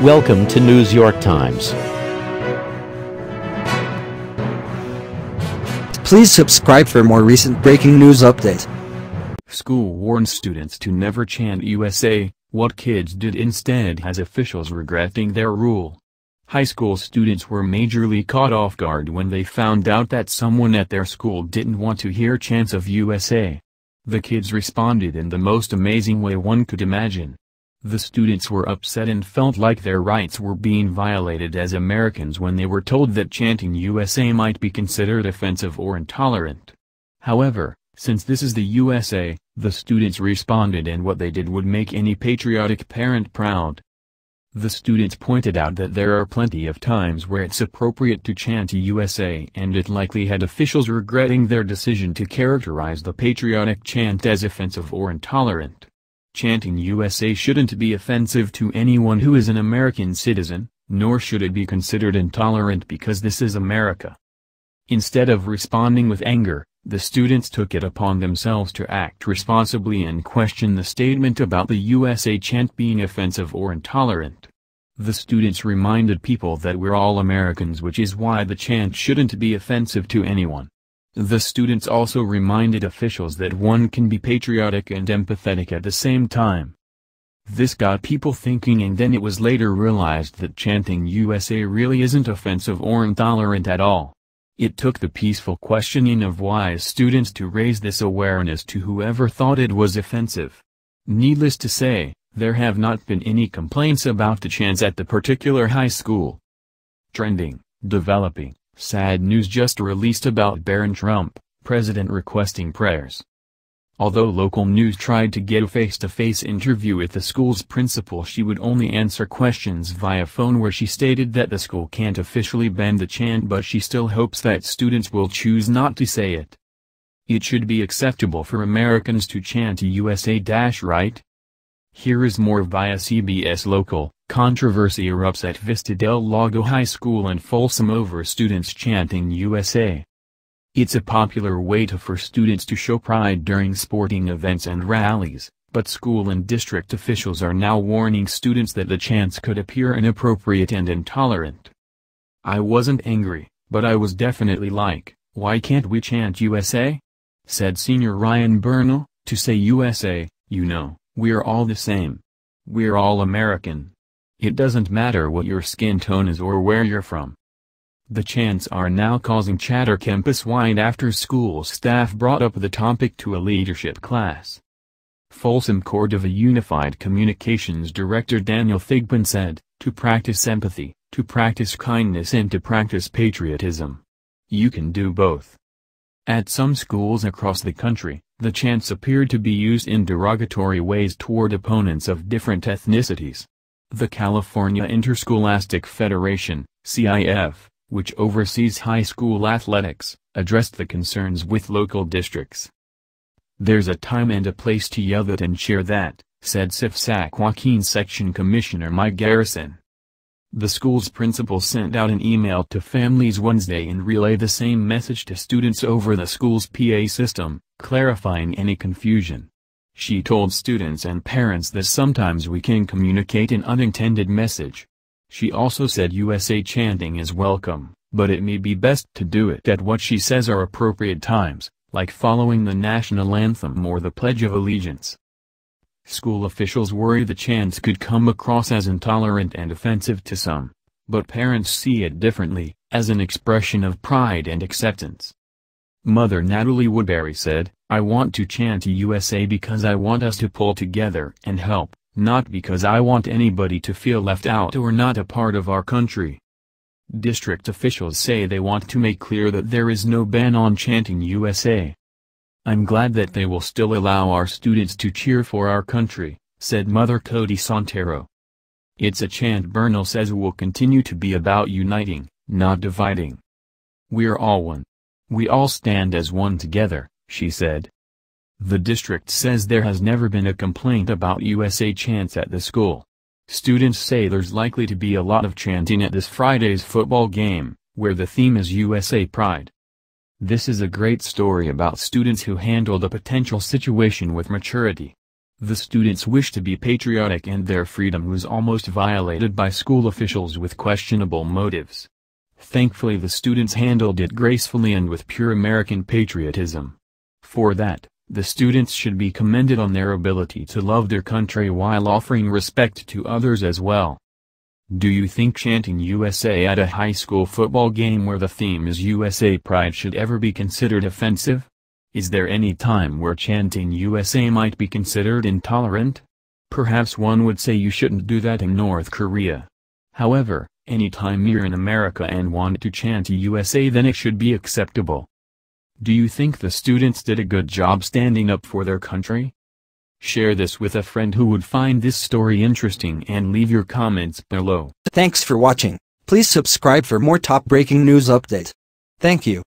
Welcome to News York Times. Please subscribe for more recent breaking news updates. School warns students to never chant USA, what kids did instead has officials regretting their rule. High school students were majorly caught off guard when they found out that someone at their school didn't want to hear chants of USA. The kids responded in the most amazing way one could imagine. The students were upset and felt like their rights were being violated as Americans when they were told that chanting USA might be considered offensive or intolerant. However, since this is the USA, the students responded and what they did would make any patriotic parent proud. The students pointed out that there are plenty of times where it's appropriate to chant USA and it likely had officials regretting their decision to characterize the patriotic chant as offensive or intolerant. Chanting USA shouldn't be offensive to anyone who is an American citizen, nor should it be considered intolerant because this is America. Instead of responding with anger, the students took it upon themselves to act responsibly and question the statement about the USA chant being offensive or intolerant. The students reminded people that we're all Americans, which is why the chant shouldn't be offensive to anyone. The students also reminded officials that one can be patriotic and empathetic at the same time. This got people thinking, and then it was later realized that chanting USA really isn't offensive or intolerant at all. It took the peaceful questioning of wise students to raise this awareness to whoever thought it was offensive. Needless to say, there have not been any complaints about the chants at the particular high school. Trending, developing. Sad news just released about Barron Trump, president requesting prayers. Although local news tried to get a face-to-face interview with the school's principal, she would only answer questions via phone, where she stated that the school can't officially ban the chant, but she still hopes that students will choose not to say it. It should be acceptable for Americans to chant USA, right? Here is more via CBS Local. Controversy erupts at Vista del Lago High School in Folsom over students chanting USA. It's a popular way for students to show pride during sporting events and rallies, but school and district officials are now warning students that the chants could appear inappropriate and intolerant. "I wasn't angry, but I was definitely like, why can't we chant USA?" said senior Ryan Bernal. "To say USA, we're all the same. We're all American. It doesn't matter what your skin tone is or where you're from." The chants are now causing chatter campus-wide after school staff brought up the topic to a leadership class. Folsom Cordova Unified Communications Director Daniel Thigpen said, "To practice empathy, to practice kindness and to practice patriotism. You can do both." At some schools across the country, the chants appeared to be used in derogatory ways toward opponents of different ethnicities. The California Interscholastic Federation, CIF, which oversees high school athletics, addressed the concerns with local districts. "There's a time and a place to yell that and cheer that," said CIF Joaquin Section Commissioner Mike Garrison. The school's principal sent out an email to families Wednesday and relayed the same message to students over the school's PA system, clarifying any confusion. She told students and parents that sometimes we can communicate an unintended message. She also said USA chanting is welcome, but it may be best to do it at what she says are appropriate times, like following the national anthem or the Pledge of Allegiance. School officials worry the chants could come across as intolerant and offensive to some, but parents see it differently, as an expression of pride and acceptance. Mother Natalie Woodbury said, "I want to chant USA because I want us to pull together and help, not because I want anybody to feel left out or not a part of our country." District officials say they want to make clear that there is no ban on chanting USA. "I'm glad that they will still allow our students to cheer for our country," said Mother Cody Santero. "It's a chant," Bernal says, "will continue to be about uniting, not dividing. We're all one. We all stand as one together," she said. The district says there has never been a complaint about USA chants at the school. Students say there's likely to be a lot of chanting at this Friday's football game, where the theme is USA Pride. This is a great story about students who handled a potential situation with maturity. The students wished to be patriotic and their freedom was almost violated by school officials with questionable motives. Thankfully the students handled it gracefully and with pure American patriotism. For that, the students should be commended on their ability to love their country while offering respect to others as well. Do you think chanting USA at a high school football game where the theme is USA Pride should ever be considered offensive? Is there any time where chanting USA might be considered intolerant? Perhaps one would say you shouldn't do that in North Korea. However, anytime you're in America and want to chant USA, then it should be acceptable. Do you think the students did a good job standing up for their country? Share this with a friend who would find this story interesting and leave your comments below. Thanks for watching. Please subscribe for more top breaking news update. Thank you.